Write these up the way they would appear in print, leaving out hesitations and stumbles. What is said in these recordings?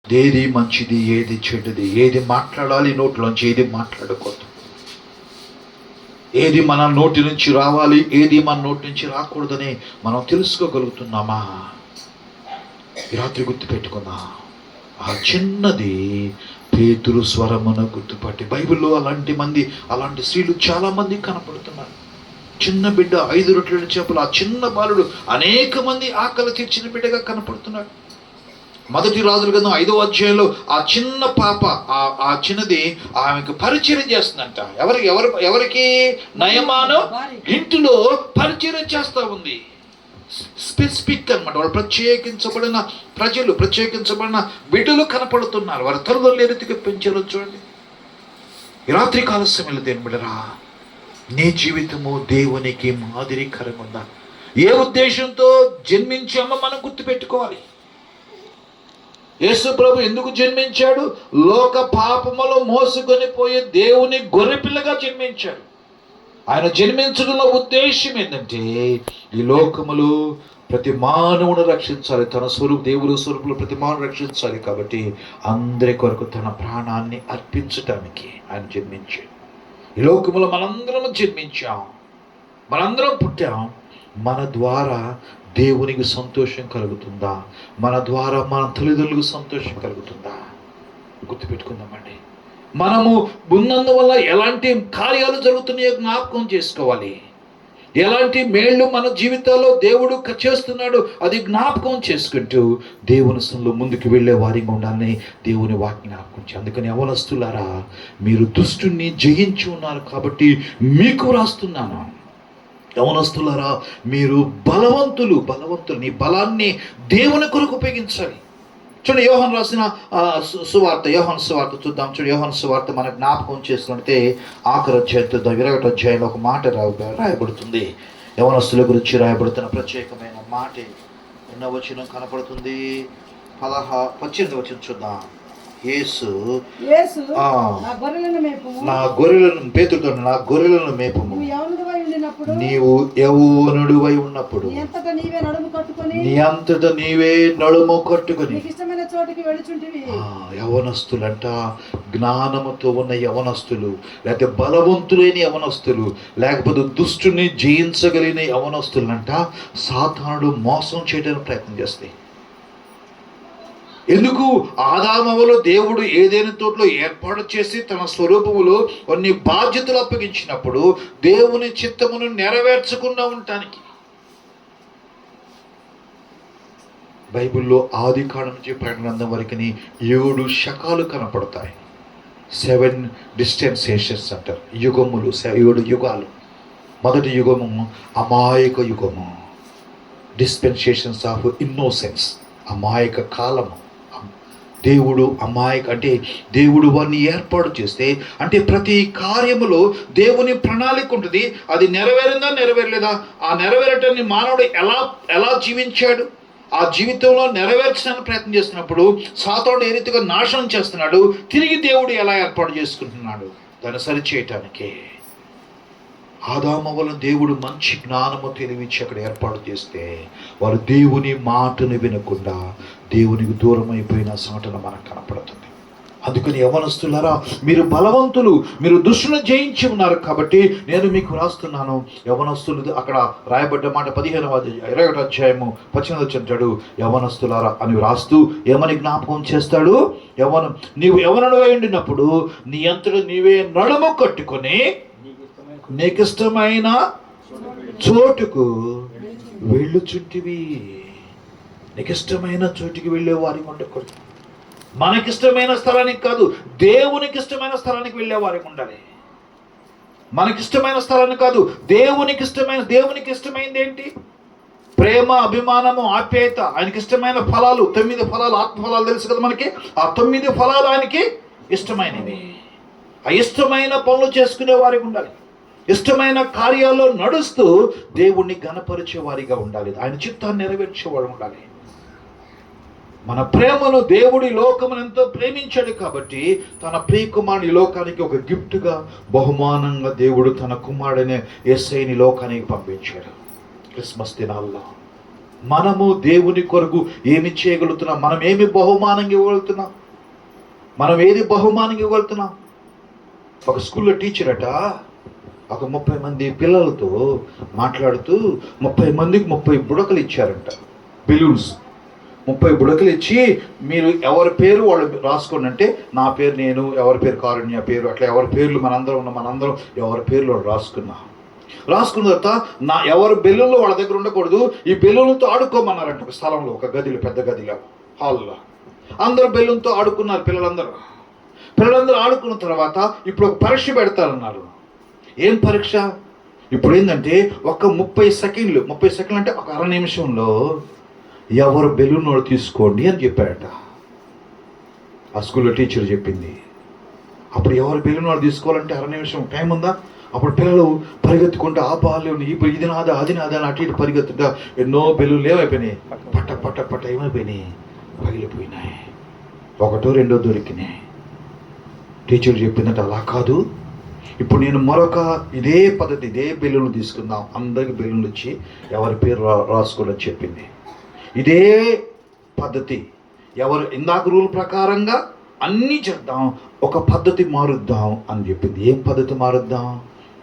ఏది మంచిది, ఏది చెడ్డది, ఏది మాట్లాడాలి నోట్లోంచి, ఏది మాట్లాడకూడదు, ఏది మన నోటి నుంచి రావాలి, ఏది మన నోటి నుంచి రాకూడదని మనం తెలుసుకోగలుగుతున్నామా? ఈ రాత్రి గుర్తుపెట్టుకున్నా. ఆ చిన్నది పేతురు స్వరమున గుర్తుపట్టి. బైబిల్లో అలాంటి స్త్రీలు చాలా మంది కనపడుతున్నారు. చిన్న బిడ్డ 5 రొట్టెల చేపలు, ఆ చిన్న బాలుడు అనేక మంది ఆకలి తీర్చిన బిడ్డగా కనపడుతున్నాడు. మొదటి రాజుల గ్రంథం 5వ అధ్యాయంలో ఆ చిన్న పాప, ఆ చిన్నది ఆమెకు పరిచయం చేస్తుందంట. ఎవరికి? నయమాను ఇంటిలో పరిచయం చేస్తూ ఉంది. స్పెసిఫిక్ అన్నమాట. వాళ్ళు ప్రత్యేకించబడిన ప్రజలు, ప్రత్యేకించబడిన బిడ్డలు కనపడుతున్నారు. వారి తల్లిదండ్రులు ఏ రీతిగా పెంచారో చూడండి. ఈ రాత్రి కాల సమయంలో దేని బిడ్డరా, నీ జీవితము దేవునికి మాదిరికరంగా ఉందా? ఏ ఉద్దేశంతో జన్మించామో మనం గుర్తుపెట్టుకోవాలి. యేసు ప్రభు ఎందుకు జన్మించాడు? లోక పాపములో మోసుకొని పోయే దేవుని గొర్రెపిల్లగా జన్మించాడు. ఆయన జన్మించడంలో ఉద్దేశం ఏంటంటే, ఈ లోకములో ప్రతి మానవుని రక్షించాలి. తన దేవుని స్వరూపులు ప్రతి మానవుని రక్షించాలి. కాబట్టి అందరి కొరకు తన ప్రాణాన్ని అర్పించటానికి ఆయన జన్మించాడు. ఈ లోకములో మనందరం జన్మించాం, మనందరం పుట్టాం. మన ద్వారా దేవునికి సంతోషం కలుగుతుందా? మన ద్వారా మన తల్లిదండ్రులకు సంతోషం కలుగుతుందా? గుర్తుపెట్టుకుందామండి. మనము ఉన్నందువల్ల ఎలాంటి కార్యాలు జరుగుతున్నాయో జ్ఞాపకం చేసుకోవాలి. ఎలాంటి మేళ్ళు మన జీవితాల్లో దేవుడు చేస్తున్నాడు అది జ్ఞాపకం చేసుకుంటూ దేవుని సన్నిధిలో ముందుకు వెళ్ళే వారిగా ఉండాలని దేవుని వాక్య జ్ఞాపకం. అందుకని యవనస్తులారా, మీరు దుష్టుని జయించి ఉన్నారు కాబట్టి మీకు రాస్తున్నాను. యవనస్తులారా, మీరు బలవంతులు. నీ బలాన్ని దేవుని కొరకు ఉపయోగించాలి. చూడండి, యోహాను రాసిన సువార్త, యోహాను సువార్త చూద్దాం. చూడండి, యోహాను సువార్త మనకు జ్ఞాపకం చేస్తున్నట్టే ఆఖరి అధ్యాయం 21వ అధ్యాయంలో ఒక మాట రాయబడుతుంది. యవనస్తుల గురించి రాయబడుతున్న ప్రత్యేకమైన మాట. ఎన్నో వచనం కనపడుతుంది? 18వ వచనం చూద్దాం. యేసు నా గొర్రెలను, పేతురుతో నా గొర్రెలను మేపుము. నీవు యవ్వనుడివై ఉన్నప్పుడు నీ అంతట నీవే నడుము కట్టుకొని. యవనస్తులంట, జ్ఞానముతో ఉన్న యవనస్తులు, లేకపోతే బలవంతులైన యవనస్తులు, లేకపోతే దుష్టుని జయించగలిగిన యవనస్తులంట సాతానుడు మోసం చేయడానికి ప్రయత్నం చేస్తాయి. ఎందుకు? ఆదామవలో దేవుడు ఏదైనా తోటలో ఏర్పాటు చేసి తన స్వరూపములో కొన్ని బాధ్యతలు అప్పగించినప్పుడు దేవుని చిత్తమును నెరవేర్చకుండా ఉండటానికి. బైబిల్లో ఆది కాండం నుంచి ప్రకటన గ్రంథం వరకు 7 శకాలు కనపడతాయి. 7 డిస్పెన్సేషన్స్ అంటారు. యుగములు, 7 యుగాలు. మొదటి యుగము అమాయక యుగము, డిస్పెన్సేషన్స్ ఆఫ్ ఇన్నోసెన్స్, అమాయక కాలము. దేవుడు అంటే దేవుడు వారిని ఏర్పాటు చేస్తే, అంటే ప్రతి కార్యములో దేవుని ప్రణాళిక ఉంటుంది. అది నెరవేరిందా, నెరవేరలేదా? ఆ నెరవేరటాన్ని మానవుడు ఎలా జీవించాడు, ఆ జీవితంలో నెరవేర్చడానికి ప్రయత్నం చేస్తున్నప్పుడు సాతానుడు ఏ రీతిగా నాశనం చేస్తున్నాడు, తిరిగి దేవుడు ఎలా ఏర్పాటు చేసుకుంటున్నాడు దాన్ని సరిచేయటానికే. ఆదాము వలన దేవుడు మంచి జ్ఞానము తెలివిచ్చి అక్కడ ఏర్పాటు చేస్తే వారు దేవుని మాటను వినకుండా దేవునికి దూరం అయిపోయిన సంఘటన మనకు కనపడుతుంది. అందుకని యవనస్తులారా, మీరు బలవంతులు, మీరు దుష్టులను జయించి ఉన్నారు కాబట్టి నేను మీకు రాస్తున్నాను. యవనస్తులు అక్కడ రాయబడ్డ మాట 21వ అధ్యాయము 18వ వచనం. యవనస్తులారా అని రాస్తూ ఏమని జ్ఞాపకం చేస్తాడు? నీవు యవనుడివై ఉండినప్పుడు నీ అంతట నీవే నడుము కట్టుకొని నీకిష్టమైన చోటుకు వెళ్ళుచుంటివి. నీకిష్టమైన చోటుకి వెళ్ళే వారికి ఉండకూడదు. మనకిష్టమైన స్థలానికి కాదు, దేవునికి ఇష్టమైన స్థలానికి వెళ్ళే వారికి ఉండాలి. మనకిష్టమైన స్థలాన్ని కాదు, దేవునికి ఇష్టమైనది ఏంటి? ప్రేమ, అభిమానము, ఆప్యాయత. ఆయనకి ఇష్టమైన ఫలాలు 9 ఫలాలు, ఆత్మ ఫలాలు తెలుసు కదా మనకి. ఆ 9 ఫలాలు ఆయనకి ఇష్టమైనవి. ఆ ఇష్టమైన పనులు చేసుకునే వారికి ఉండాలి. ఇష్టమైన కార్యాల్లో నడుస్తూ దేవుణ్ణి ఘనపరిచే వారిగా ఉండాలి. ఆయన చిత్తాన్ని నెరవేర్చేవాడు ఉండాలి. మన ప్రేమను దేవుడి లోకమును ఎంతో ప్రేమించాడు కాబట్టి తన ప్రియ కుమారుని లోకానికి ఒక గిఫ్ట్గా, బహుమానంగా దేవుడు తన కుమారుడనే యేసయ్యని లోకానికి పంపించాడు. క్రిస్మస్ దినాల్లో మనము దేవుని కొరకు ఏమి చేయగలుగుతున్నాం? మనం ఏమి బహుమానంగా ఇవ్వగలుగుతున్నాం? మనం ఏది బహుమానంగా ఇవ్వగలుగుతున్నాం? ఒక స్కూల్లో టీచర్ అట ఒక 30 మంది పిల్లలతో మాట్లాడుతూ 30 మందికి 30 బుడకలు ఇచ్చారంట, బెలూన్స్. 30 బుడకలు ఇచ్చి మీరు ఎవరి పేరు వాళ్ళు రాసుకోండి అంటే, నా పేరు నేను, ఎవరి పేరు కారుణ్య పేరు, అట్లా ఎవరి పేర్లు మనందరం ఎవరి పేర్లు వాళ్ళు రాసుకున్న తర్వాత ఎవరి బెలూన్లు వాళ్ళ దగ్గర ఉండకూడదు, ఈ బెలూన్లతో ఆడుకోమన్నారంట. ఒక స్థలంలో, ఒక గదిలో, పెద్ద గదిలో, హాల్లో అందరూ బెలూన్తో ఆడుకున్నారు. పిల్లలందరూ ఆడుకున్న తర్వాత ఇప్పుడు ఒక పరీక్ష పెడతారన్నారు. ఏం పరీక్ష? ఇప్పుడు ఏంటంటే ఒక 30 సెకండ్లు అంటే ఒక అర నిమిషంలో ఎవరు బెలూన్ వాళ్ళు తీసుకోండి అని చెప్పారట. ఆ స్కూల్లో టీచర్ చెప్పింది. అప్పుడు ఎవరు బెలూన్ వాళ్ళు తీసుకోవాలంటే అర నిమిషం టైం ఉందా? అప్పుడు పిల్లలు పరిగెత్తుకుంటూ ఆ బాల్ ఇది నాదా అది నాదా అని అటు ఇటు పరిగెత్తుకుంటా ఎన్నో బెలూన్లు ఏమైపోయినాయి, పట్ట ఏమైపోయినాయి, పగిలిపోయినాయి. ఒకటో రెండో దొరికినాయి. టీచర్ చెప్పిందంటే అలా కాదు, ఇప్పుడు నేను మరొక ఇదే పద్ధతి, ఇదే బెలూన్లు తీసుకుందాం, అందరికి బెలూన్లు ఇచ్చి ఎవరి పేరు రాసుకోవాలని చెప్పింది. ఇదే పద్ధతి, ఎవరు ఇందాక రూల్ ప్రకారంగా అన్నీ చేద్దాం, ఒక పద్ధతి మారుద్దాం అని చెప్పింది. ఏం పద్ధతి మారుద్దాం?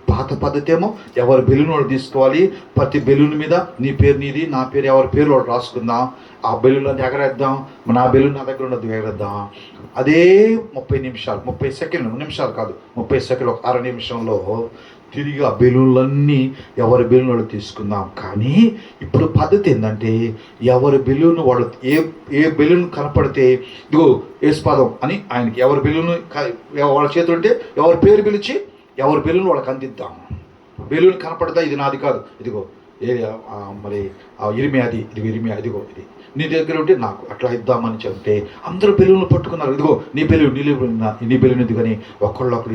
పాత పద్ధతి ఏమో ఎవరి బెలూన్ వాళ్ళు తీసుకోవాలి, ప్రతి బెలూన్ మీద నీ పేరు నీది, నా పేరు ఎవరి పేరు వాళ్ళు రాసుకుందాం, ఆ బెలూన్ అది ఎగరేద్దాం, నా బెలూన్ నా దగ్గర ఉన్నది ఎగరేద్దాం. అదే 30 సెకండ్లు ఒక అర నిమిషంలో తిరిగి ఆ బెలూన్లన్నీ ఎవరి బెలూన్ వాళ్ళు తీసుకుందాం. కానీ ఇప్పుడు పద్ధతి ఏంటంటే ఎవరి బెలూన్ వాళ్ళు ఏ బెలూన్ కనపడితే ఇదిగో ఏసుపాదం అని ఆయనకి ఎవరి బెలూన్ వాళ్ళ చేతులు ఉంటే ఎవరి పేరు పిలిచి ఎవరి బెలూన్ వాళ్ళకి అందిద్దాం. బెలూన్ కనపడతా ఇది నాది కాదు, ఇదిగో మరి ఇరిమియాది, ఇదిగో ఇది నీ దగ్గర ఉంటే నాకు అట్లా ఇద్దామని చెప్తే అందరూ బెలూన్లు పట్టుకున్నారు. ఇదిగో నీ బెలూన్ ఇది కానీ ఒకళ్ళు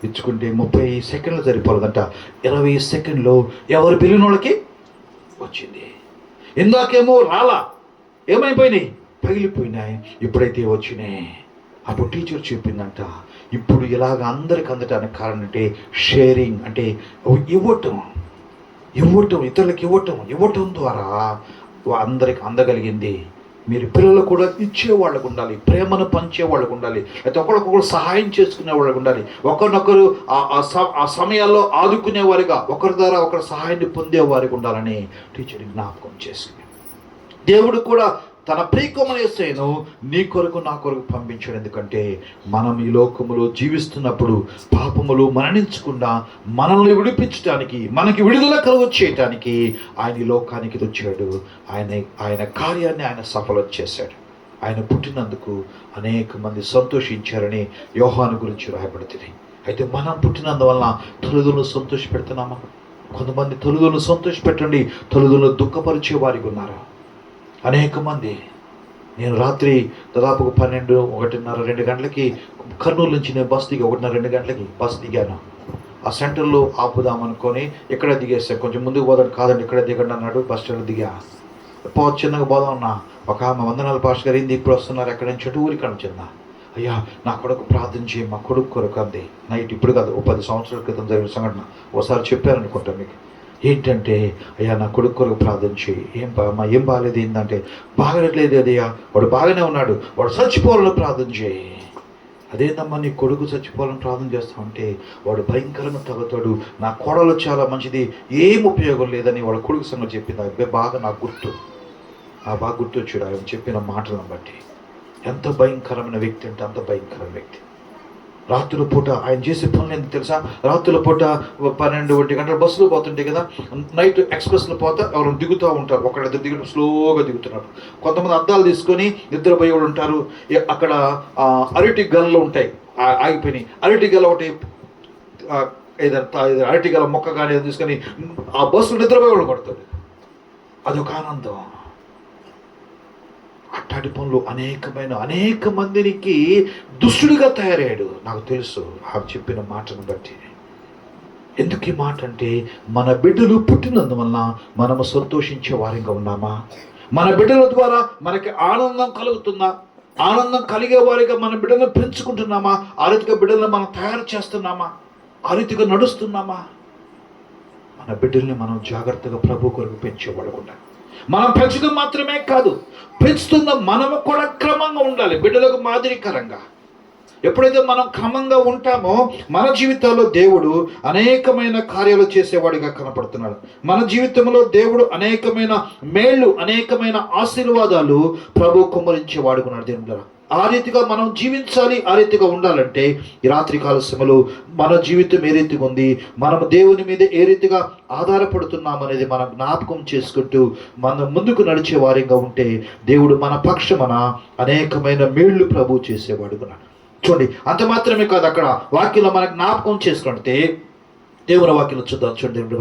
ఇచ్చుకుంటే 30 సెకండ్లు సరిపోలేదంట. 20 సెకండ్లో ఎవరి బెలూన్ వాళ్ళకి వచ్చింది. ఇందాకేమో రాలా, ఏమైపోయినాయి, పగిలిపోయినాయి. ఎప్పుడైతే వచ్చినాయి అప్పుడు టీచర్ చెప్పిందంట, ఇప్పుడు ఇలాగ అందరికి అందటానికి కారణం అంటే షేరింగ్, అంటే ఇవ్వటం, ఇతరులకు ఇవ్వటం ద్వారా అందరికి అందగలిగింది. మీరు పిల్లలు కూడా ఇచ్చేవాళ్ళకు ఉండాలి, ప్రేమను పంచేవాళ్ళకు ఉండాలి, అయితే ఒకరికొకరు సహాయం చేసుకునే వాళ్ళకు ఉండాలి, ఒకరినొకరు ఆ సమయాల్లో ఆదుకునేవారిగా, ఒకరి ద్వారా ఒకరి సహాయాన్ని పొందేవారికి ఉండాలని టీచర్ జ్ఞాపకం చేసుకుని, దేవుడు కూడా తన ప్రియకుమారుని యేసును నీ కొరకు నా కొరకు పంపించాడు. ఎందుకంటే మనం ఈ లోకములో జీవిస్తున్నప్పుడు పాపములు మరణించకుండా మనల్ని విడిపించడానికి, మనకి విడుదల కలుగ చేయటానికి ఆయన ఈ లోకానికి వచ్చాడు. ఆయన కార్యాన్ని ఆయన సఫలం చేశాడు. ఆయన పుట్టినందుకు అనేక మంది సంతోషించారని యోహాను గురించి రాయబడుతుంది. అయితే మనం పుట్టినందువలన తల్లిదండ్రులను సంతోష పెడుతున్నామా? కొంతమంది తల్లిదండ్రులను సంతోష పెట్టండి, తల్లిదండ్రులను దుఃఖపరిచే వారికి ఉన్నారు అనేక మంది. నేను రాత్రి దాదాపు 12, 1:30, 2 గంటలకి కర్నూలు నుంచి నేను బస్ దిగా 1:30, 2 గంటలకి బస్ దిగాను. ఆ సెంటర్లో ఆపుదామనుకొని ఇక్కడ దిగేస్తాను. కొంచెం ముందుకు పోదాం, కాదండి ఇక్కడ దిగండి అన్నాడు. బస్ స్టాండ్ దిగా చిన్నగా పోదాం ఉన్నా. ఒక ఆమె వందనాలు పాస్టర్ గారు ఇప్పుడు వస్తున్నారు ఎక్కడి నుంచి అంటే ఊరికి చిన్న, అయ్యా నా కొడుకు ప్రార్థన చేయి, మా కొడుకు కొరకు అంది. నైట్ ఇప్పుడు కాదు, 10 సంవత్సరాల క్రితం జరిగిన సంఘటన ఒకసారి చెప్పారనుకుంటా మీకు. ఏంటంటే అయ్యా నా కొడుకు కొరకు ప్రార్థన చేయి. ఏం బాగాలేదు, ఏంటంటే బాగలేదు అదయ్యా, వాడు బాగానే ఉన్నాడు, వాడు చచ్చిపోవాలని ప్రార్థన చేయి. అదేందమ్మా నీ కొడుకు చచ్చిపోవాలని ప్రార్థన చేస్తామంటే వాడు భయంకరంగా తగ్గుతాడు, నా కోడలు చాలా మంచిది, ఏం ఉపయోగం లేదని వాడు కొడుకు సంగతి చెప్పింది. అబ్బాయి బాగా నాకు బాగా గుర్తొచ్చాడు ఆయన చెప్పిన మాటలను బట్టి. ఎంత భయంకరమైన వ్యక్తి అంటే అంత భయంకరమైన వ్యక్తి. రాత్రుల పూట ఆయన చేసే పనులు ఎందుకు తెలుసా? రాత్రుల పూట 12, 1 గంటల బస్సులో పోతుంటే కదా, నైట్ ఎక్స్ప్రెస్లో పోతే ఎవరు దిగుతూ ఉంటారు, ఒకళ్ళిద్దరు దిగడం స్లోగా దిగుతున్నారు. కొంతమంది అద్దాలు తీసుకొని నిద్రపోయి వాళ్ళు ఉంటారు. అక్కడ అరటి గల్లు ఉంటాయి, ఆగిపోయినాయి. అరటి గల్ల ఒకటి ఏదైనా అరటి గల్ల మొక్క కానీ తీసుకొని ఆ బస్సులో నిద్రపోయి వాళ్ళు కొడతాడు. అదొక ఆనందం. అట్టాటి పనులు అనేక మందికి దుష్టుడిగా తయారయ్యాడు. నాకు తెలుసు ఆ చెప్పిన మాటను బట్టి. ఎందుకు ఈ మాట అంటే మన బిడ్డలు పుట్టినందువలన మనము సంతోషించే వారిగా ఉన్నామా? మన బిడ్డల ద్వారా మనకి ఆనందం కలుగుతుందా? ఆనందం కలిగే వారిగా మన బిడ్డలను పెంచుకుంటున్నామా? ఆ రీతిగా బిడ్డలను మనం తయారు చేస్తున్నామా? ఆ రీతిగా నడుస్తున్నామా? మన బిడ్డల్ని మనం జాగ్రత్తగా ప్రభు కొరకు పెంచేవాళ్ళకుండా మనం పెంచడం మాత్రమే కాదు, పెంచుతున్న మనము కూడా క్రమంగా ఉండాలి, బిడ్డలకు మాదిరికరంగా. ఎప్పుడైతే మనం క్రమంగా ఉంటామో మన జీవితాల్లో దేవుడు అనేకమైన కార్యాలు చేసేవాడిగా కనపడుతున్నాడు. మన జీవితంలో దేవుడు అనేకమైన మేళ్ళు, అనేకమైన ఆశీర్వాదాలు ప్రభు కుమ్మరించేవాడుకున్నాడు. దేవుడు ఆ రీతిగా మనం జీవించాలి. ఆ రీతిగా ఉండాలంటే ఈ రాత్రి కాల సమయంలో మన జీవితం ఏ రీతిగా ఉంది, మనం దేవుని మీద ఏ రీతిగా ఆధారపడుతున్నాం అనేది మనం జ్ఞాపకం చేసుకుంటూ మనం ముందుకు నడిచే వారిగా ఉంటే దేవుడు మన పక్షమున అనేకమైన మేళ్ళు ప్రభు చేసేవాడుకున్నాడు. చూడండి, అంత మాత్రమే కాదు, అక్కడ వాక్యంలో మనకు జ్ఞాపకం చేసుకుంటే దేవుని వాక్యం చూద్దాం. చూడండి,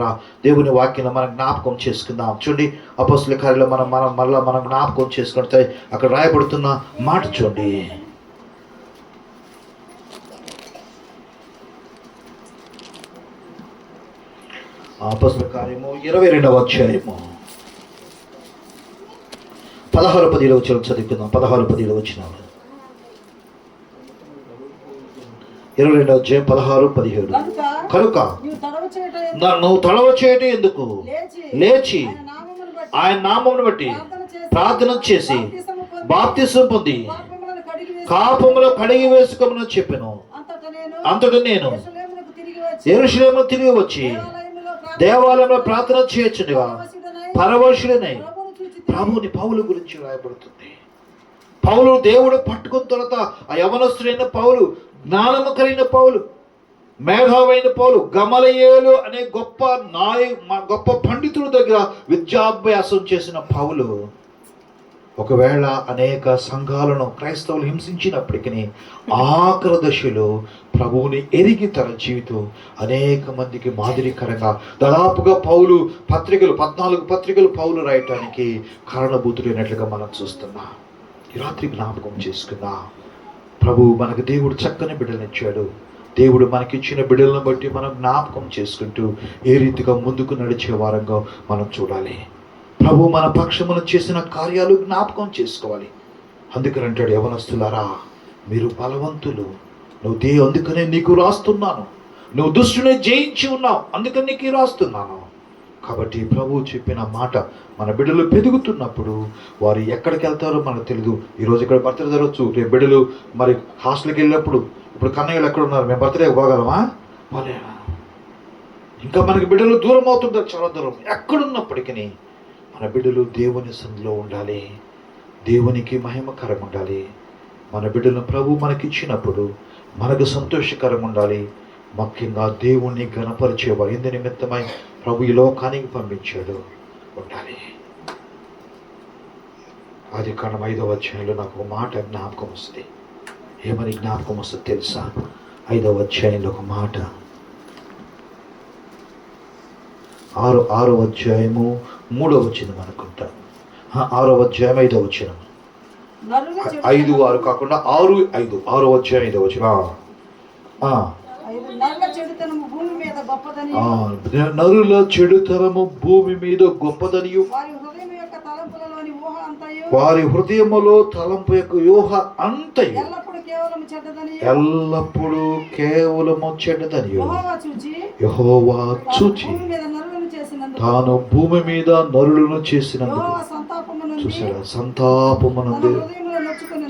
దేవుని వాక్యంలో మనం జ్ఞాపకం చేసుకుందాం. చూడండి, అపోస్తల కార్యాల్లో మనం జ్ఞాపకం చేసుకుంటే అక్కడ రాయబడుతున్న మాట చూడండి. అపోస్తల కార్యము 22వ అధ్యాయము 16-17 వచనం చదువుకుందాం. 16-17 వచనం. 22వ అధ్యాయం 16-17. కనుక నువ్వు తడవ చేయటం ఎందుకు, లేచి ఆయన నామమును బట్టి ప్రార్థన చేసి బాప్తిసం పొంది పాపములు కడిగి వేసుకోమని చెప్పాను. అంతటా నేను యెరూషలేముకు తిరిగి వచ్చి దేవాలయంలో ప్రార్థన చేయొచ్చుగా పరవశుడనై ప్రభుని పౌలు గురించి రాయబడుతుంది. పౌలు దేవుడు పట్టుకున్న తర్వాత ఆ యవనస్తుడైన పౌలు, జ్ఞానము కలిగిన పౌలు, మేధావైన పౌలు, గమలీయేలు అనే గొప్ప పండితుడి దగ్గర విద్యాభ్యాసం చేసిన పౌలు ఒకవేళ అనేక సంఘాలను క్రైస్తవులు హింసించినప్పటికీ ఆఖరి దశలో ప్రభువుని ఎరిగి తన జీవితం అనేక మందికి మాదిరికరంగా దాదాపుగా పౌలు 14 పత్రికలు పౌలు రాయటానికి కారణభూతుడైనట్లుగా మనం చూస్తున్నాం. ఈ రాత్రి జ్ఞాపకం చేసుకున్నా, ప్రభు మనకు దేవుడు చక్కని బిడ్డలనిచ్చాడు. దేవుడు మనకిచ్చిన బిడ్డలను బట్టి మనం జ్ఞాపకం చేసుకుంటూ ఏ రీతిగా ముందుకు నడిచే వారంగా మనం చూడాలి. ప్రభు మన పక్షమును చేసిన కార్యాలు జ్ఞాపకం చేసుకోవాలి. అందుకని అంటాడు, యవనస్తులారా మీరు బలవంతులు, అందుకనే నీకు రాస్తున్నాను, నువ్వు దుష్టుని జయించి ఉన్నావు, అందుకని నీకు రాస్తున్నాను. కాబట్టి ప్రభు చెప్పిన మాట మన బిడ్డలు పెరుగుతున్నప్పుడు వారు ఎక్కడికి వెళ్తారో మనకు తెలియదు. ఈరోజు ఇక్కడ బర్త్డే జరగచ్చు, రేపు బిడ్డలు మరి హాస్టల్కి వెళ్ళినప్పుడు, ఇప్పుడు కన్నయ్యలు ఎక్కడ ఉన్నారు, మేము బర్త్డే పోగలమా? పోలేమా? ఇంకా మనకి బిడ్డలు దూరం అవుతుంటారు, చాలా దూరం. ఎక్కడున్నప్పటికీ మన బిడ్డలు దేవుని సన్నిధిలో ఉండాలి, దేవునికి మహిమకరం ఉండాలి. మన బిడ్డలను ప్రభు మనకిచ్చినప్పుడు మనకు సంతోషకరం ఉండాలి. ముఖ్యంగా దేవుణ్ణి ఘనపరిచేవారు, ఇందు నిమిత్తమై ప్రభు ఈ లోకానికి పంపించాడు ఉండాలి. ఆదికాండం 5వ అధ్యాయంలో నాకు ఒక మాట జ్ఞాపకం వస్తుంది. ఏమని జ్ఞాపకం వస్తుంది తెలుసా? 5వ అధ్యాయంలో ఒక మాట, 6వ అధ్యాయము 3వ వచనం అనుకుంటా. 6వ అధ్యాయం 5వ వచనం, 5-6 కాకుండా 6-5, 6వ అధ్యాయం 5వ వచనం. నరుల చెడుతనము భూమి మీద గొప్పదనియు వారి హృదయములో తలంపు యొక్క యూహ అంతయు ఎల్లప్పుడూ కేవలము చెడ్డదనియు యెహోవా చూచి తాను భూమి మీద నరులను చేసినందుకు. చూసారా,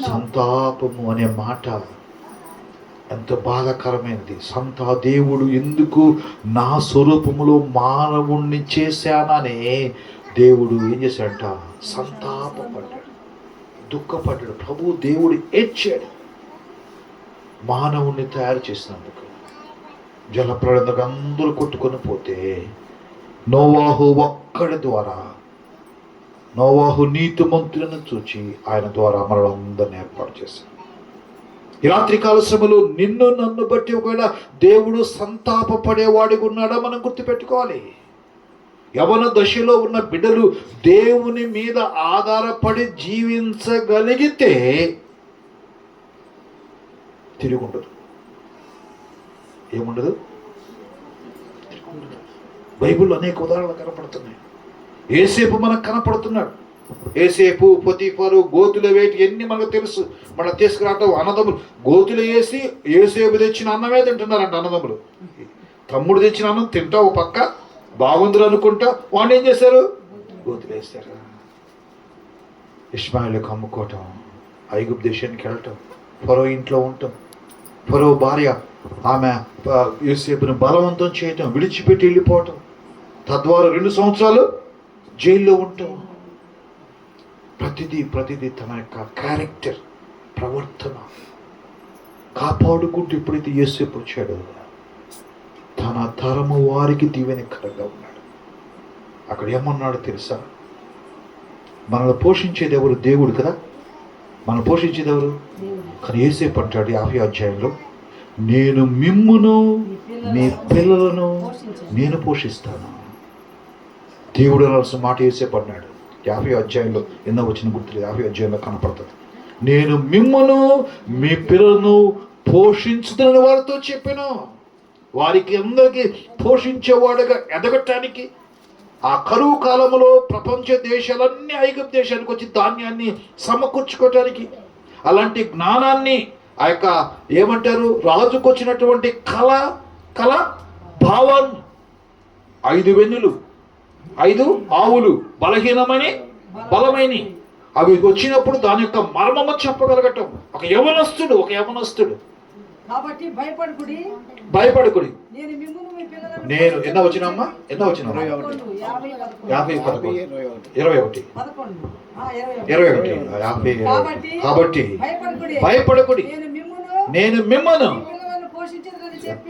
సంతాపము అనే మాట ఎంత బాధాకరమైనది. దేవుడు ఎందుకు నా స్వరూపములో మానవుణ్ణి చేశాననే దేవుడు ఏం చేశాడంట? సంతాపపడ్డాడు, దుఃఖపడ్డాడు. ప్రభు దేవుడు ఏడ్చాడు మానవుణ్ణి తయారు చేసినందుకు. జలప్రళయంలో అందరూ కొట్టుకొని పోతే నోవాహు ఒక్కడి ద్వారా, నోవాహు నీతిమంతులను చూచి ఆయన ద్వారా మనలందరినీ ఏర్పాటు చేశాడు. ఈ రాత్రికాల సమయంలో నిన్ను నన్ను బట్టి ఒకవేళ దేవుడు సంతాపపడేవాడిగా ఉన్నాడా మనం గుర్తుపెట్టుకోవాలి. యవన దశలో ఉన్న బిడ్డలు దేవుని మీద ఆధారపడి జీవించగలిగితే తిరిగి ఉండదు. ఏముండదు? బైబిల్లో అనేక ఉదాహరణలు కనపడుతున్నాయి. యోసేపు మనకు కనపడుతున్నాడు. యోసేపు, పొతీఫరు, గోతులు వేటి ఎన్ని మనకు తెలుసు. మన తీసుకురావటం అన్నదమ్ములు గోతులు వేసి యోసేపు తెచ్చిన అన్నమే తింటున్నారంట అన్నదమ్ములు. తమ్ముడు తెచ్చిన అన్నం తింటా ఒక పక్క బాగుందిరు అనుకుంటా వాడిని ఏం చేశారు? గోతులు వేస్తారు. ఇష్మాయిలకు అమ్ముకోవటం, ఐగుప్తు దేశానికి వెళ్ళటం, ఫరో ఇంట్లో ఉండటం, ఫరో భార్య ఆమె యోసేపును బలవంతం చేయటం, విడిచిపెట్టి వెళ్ళిపోవటం, తద్వారా 2 సంవత్సరాలు జైల్లో ఉండటం. ప్రతిదీ తన యొక్క క్యారెక్టర్, ప్రవర్తన కాపాడుకుంటూ ఎప్పుడైతే యోసేపు వచ్చాడో తన తరము వారికి దీవెనకరంగా ఉన్నాడు. అక్కడ ఏమన్నాడు తెలుసా? మనల్ని పోషించేది ఎవరు? దేవుడు కదా. మనల్ని పోషించేది ఎవరు? కానీ యోసేపు అంటాడు 50వ అధ్యాయంలో, నేను మిమ్మును మీ పిల్లలను నేను పోషిస్తాను. దేవుడు అనాల్సిన మాట యోసేపు అన్నాడు. 50వ అధ్యాయంలో ఎన్నో వచ్చిన గుర్తులేదు, 50వ అధ్యాయంలో కనపడుతుంది. నేను మిమ్మును మీ పిల్లలను పోషించుతున్న వారితో చెప్పాను. వారికి అందరికీ పోషించేవాడుగా ఎదగటానికి ఆ కరువు కాలంలో ప్రపంచ దేశాలన్నీ ఐగుప్తు దేశానికి వచ్చి ధాన్యాన్ని సమకూర్చుకోవటానికి అలాంటి జ్ఞానాన్ని ఆ యొక్క ఏమంటారు రాజుకు వచ్చినటువంటి కళ భావం 5 వెన్నులు 5 ఆవులు బలహీనమని బలమైన అవి వచ్చినప్పుడు దాని యొక్క మర్మము చెప్పగలగటం. ఒక యవనస్తుడు కాబట్టి భయపడకుడి. నేను ఎన్న వచ్చినమ్మా 21 కాబట్టి భయపడకుడి, నేను మిమ్మను.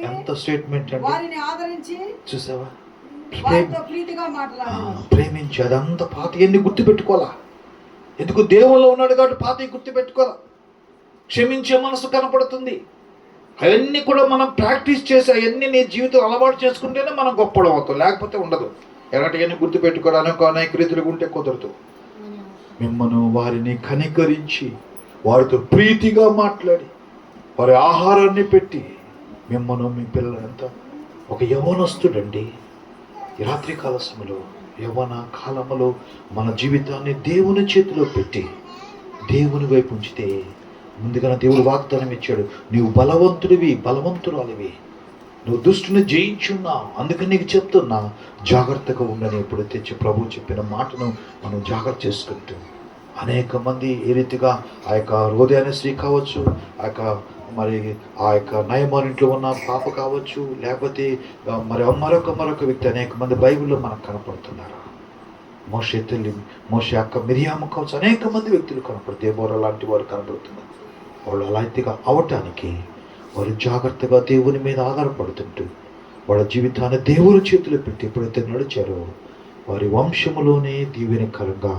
ఎంత స్టేట్మెంట్ అండి! చూసావా? ప్రేమించి అదంతా పాత ఎన్ని గుర్తుపెట్టుకోవాలా? ఎందుకు? దేవుల్లో ఉన్నాడు కాబట్టి పాత గుర్తుపెట్టుకోవాలా. క్షమించే మనసు కనపడుతుంది. అవన్నీ కూడా మనం ప్రాక్టీస్ చేసి అవన్నీ నీ జీవితం అలవాటు చేసుకుంటేనే మనం గొప్పడం అవుతాం, లేకపోతే ఉండదు. ఎలాంటివన్నీ గుర్తుపెట్టుకోవడానికి అనేక రీతులుగా ఉంటే కుదరదు. మిమ్మను వారిని కనికరించి వారితో ప్రీతిగా మాట్లాడి వారి ఆహారాన్ని పెట్టి మిమ్మను మీ పిల్లలంతా ఒక యవనస్తుడండి. ఈ రాత్రికాల సమయంలో యవన కాలంలో మన జీవితాన్ని దేవుని చేతిలో పెట్టి దేవుని వైపు ఉంచితే ముందుగా దేవుడు వాగ్దానం ఇచ్చాడు, నీవు బలవంతురాలివి, నువ్వు దుష్టుని జయించున్నావు, అందుకని నీకు చెప్తున్నా జాగ్రత్తగా ఉండని. ఎప్పుడు తెచ్చి ప్రభు చెప్పిన మాటను మనం జాగ్రత్త చేసుకుంటూ అనేక మంది ఏ రీతిగా ఆ యొక్క హృదయాన్ని స్త్రీ కావచ్చు, ఆ యొక్క నయమారింట్లో ఉన్న పాప కావచ్చు, లేకపోతే మరొక వ్యక్తి అనేక మంది బైబిల్లో మనకు కనపడుతున్నారు. మోషే అక్క మిరియాము కావచ్చు, అనేక మంది వ్యక్తులు కనపడుతుంది. దేబోరా లాంటి వారు కనపడుతున్నారు. వాళ్ళు అలాంటిగా అవటానికి వారు జాగ్రత్తగా దేవుని మీద ఆధారపడుతుంటూ వాళ్ళ జీవితాన్ని దేవుని చేతిలో పెట్టి ఎప్పుడైతే నడిచారో వారి వంశములోనే దీవెనకరంగా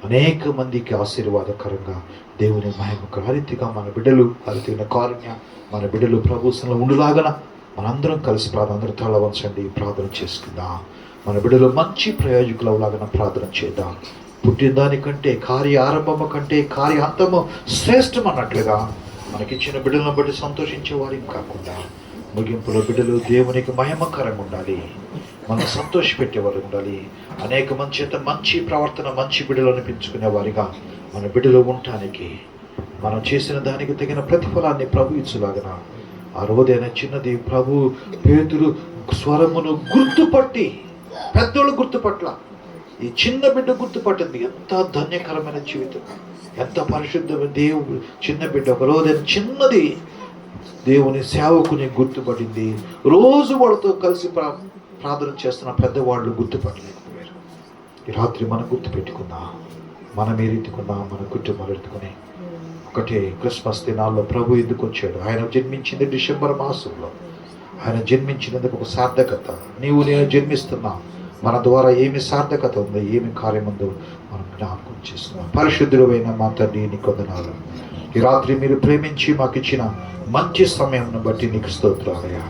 అనేక మందికి ఆశీర్వాదకరంగా దేవుని మహిమకు రీతిగా మన బిడ్డలు అరితిన కారుణ్య మన బిడ్డలు ప్రభుత్వంలో ఉండులాగన మనందరం కలిసి అందరూ తల వంచండి, ప్రార్థన చేసుకుందాం. మన బిడ్డలు మంచి ప్రయోజకులలాగా ప్రార్థన చేద్దాం. పుట్టిన దానికంటే కార్య ఆరంభము కంటే కార్య అంతము శ్రేష్టం అన్నట్లుగా మనకిచ్చిన బిడ్డలను బట్టి సంతోషించే వారికి కాకుండా ముగింపులో బిడ్డలు దేవునికి మహిమకరంగా ఉండాలి, మనం సంతోషపెట్టేవారు ఉండాలి. అనేక మంది చేత మంచి ప్రవర్తన మంచి బిడ్డలు అనిపించుకునే వారిగా మన బిడ్డలు ఉండటానికి మనం చేసిన దానికి తగిన ప్రతిఫలాన్ని ప్రభు ఇచ్చులాగన ఆ రోజైన చిన్నది ప్రభు పేతురు స్వరమును గుర్తుపట్టి, పెద్దోళ్ళు గుర్తుపట్ల ఈ చిన్న బిడ్డ గుర్తుపట్టింది. ఎంత ధన్యకరమైన జీవితం, ఎంత పరిశుద్ధమైన దేవుడు. చిన్న బిడ్డ ఒక రోజైన చిన్నది దేవుని సేవకుని గుర్తుపడింది. రోజు వాళ్ళతో కలిసి ప్రార్థన చేస్తున్న పెద్దవాళ్ళు గుర్తుపట్టలేకపోయారు. ఈ రాత్రి మనం గుర్తుపెట్టుకుందాం, మనం ఏ రీతికున్నాం, మన కుటుంబాలు ఎత్తుకుని ఒకటే క్రిస్మస్ దినాల్లో ప్రభు ఎందుకు వచ్చాడు? ఆయన జన్మించింది డిసెంబర్ మాసంలో. ఆయన జన్మించినందుకు ఒక సార్థకత. నేను జన్మిస్తున్నా, మన ద్వారా ఏమి సార్థకత ఉందో, ఏమి కార్యం ఉందో మనం జ్ఞాపకం చేసుకున్నాం. పరిశుద్ధుడైన మా తండ్రి నీకు వందనాలు. ఈ రాత్రి మీరు ప్రేమించి మాకు ఇచ్చిన మంచి సమయం బట్టి నీకు స్తోత్రాలయ్యా.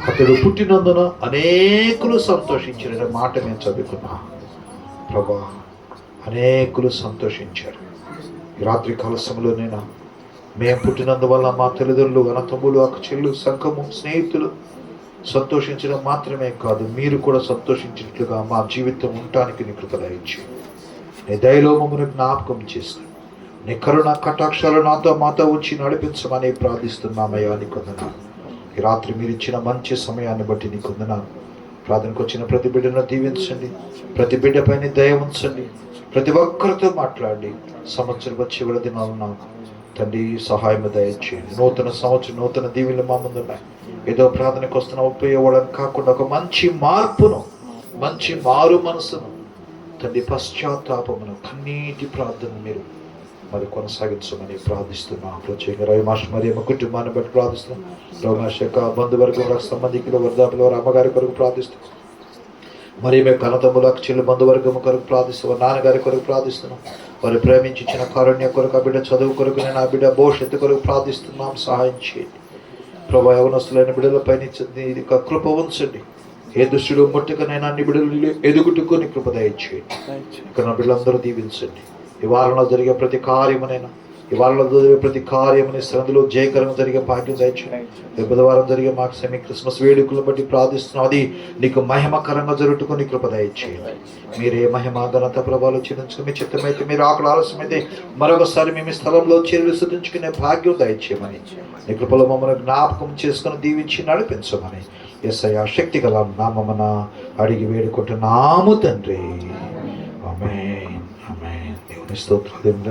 అతడు పుట్టినందున అనేకులు సంతోషించిన మాట మేము చదువుకున్నాం ప్రభా. అనేకులు సంతోషించారు. ఈ రాత్రి కాల సమయంలోనైనా మేము పుట్టినందువల్ల మా తల్లిదండ్రులు, అన్నతమ్ములు, అక్క చెల్లు, సంఘము, స్నేహితులు సంతోషించడం మాత్రమే కాదు, మీరు కూడా సంతోషించినట్లుగా మా జీవితం ఉండటానికి నీ కృప దయచేయి. నీ దయలో మమ్మల్ని జ్ఞాపకం చేసి నీ కరుణ కటాక్షాలు మాతో ఉంచి నడిపించమని ప్రార్థిస్తున్నామయ్యా. నీకు వందనాలు. ఈ రాత్రి మీరు ఇచ్చిన మంచి సమయాన్ని బట్టి నీకు వందనాలు. ప్రార్థనకు వచ్చిన ప్రతి బిడ్డను దీవించండి, ప్రతి బిడ్డ పైన దయ ఉంచండి. ప్రతి ఒక్కరితో మాట్లాడి సంవత్సరం చివరి దినాలను తండ్రి సహాయం దయచేయండి. నూతన సంవత్సరం నూతన దీవెనలు మా ముందున్నాయి. ఏదో ప్రార్థనకు వస్తున్న ఉపయోగం కాకుండా ఒక మంచి మార్పును, మంచి మారు మనసును తండ్రి, పశ్చాత్తాపమును, కన్నీటి ప్రార్థన మీరు మరి కొనసాగించమని ప్రార్థిస్తున్నాం. ప్రత్యేకంగా రవి మాస్టర్ మరి మా కుటుంబాన్ని బట్టి ప్రార్థిస్తున్నాం. రవి మాస్టర్ యొక్క బంధువర్గం, సంబంధికులు, వృద్ధాపుల వారి అమ్మగారి కొరకు ప్రార్థిస్తున్నాం. మరి మేము కనతములకు చెల్లి బంధువర్గం కొరకు ప్రార్థిస్తున్నాం. నాన్నగారి కొరకు ప్రార్థిస్తున్నాం. వారు ప్రేమించిన కారుణ్య కొరకు, ఆ బిడ్డ చదువు కొరకు, నేను ఆ బిడ్డ భవిష్యత్తు కొరకు ప్రార్థిస్తున్నాం. సహాయం చేయండి ప్రభా. యవనస్తులైన బిడ్డలపై ఇది కృప ఉంచండి. ఏ దుష్టుడు ముట్టుకనైనా అన్ని బిడ్డలు ఎదుగుట్టుకొని కృప దయచేయండి. ఇక్కడ నా బిడ్డలందరూ దీవించండి. ఈ వారంలో జరిగే ప్రతి కార్యమునైనా, ఈ వారంలో జరిగే ప్రతి కార్యముని సందులో జయకరంగా జరిగే భాగ్యం దయచేయండి. బుధవారం జరిగే మాకు సెమీ క్రిస్మస్ వేడుకలను బట్టి ప్రార్థిస్తున్నాం. అది నీకు మహిమకరంగా జరుగుతుకొని కృప దయచేయండి. మీరే మహిమ ఘనత ప్రభావాలు చెల్లించుకుని, మీ చిత్తమైతే మీరు ఆకలి ఆలస్యమైతే మరొకసారి మేము ఈ స్థలంలో చేరులు శుద్ధించుకునే భాగ్యం దయచేయమని, నీ కృపలో మమ్మల్ని జ్ఞాపకం చేసుకుని దీవించి నడిపించమని యేసయ్య శక్తి గల నామమున అడిగి వేడుకుంటున్నాము తండ్రి. ఆమేన్. ఆమేన్. దేవుని స్తోత్రం.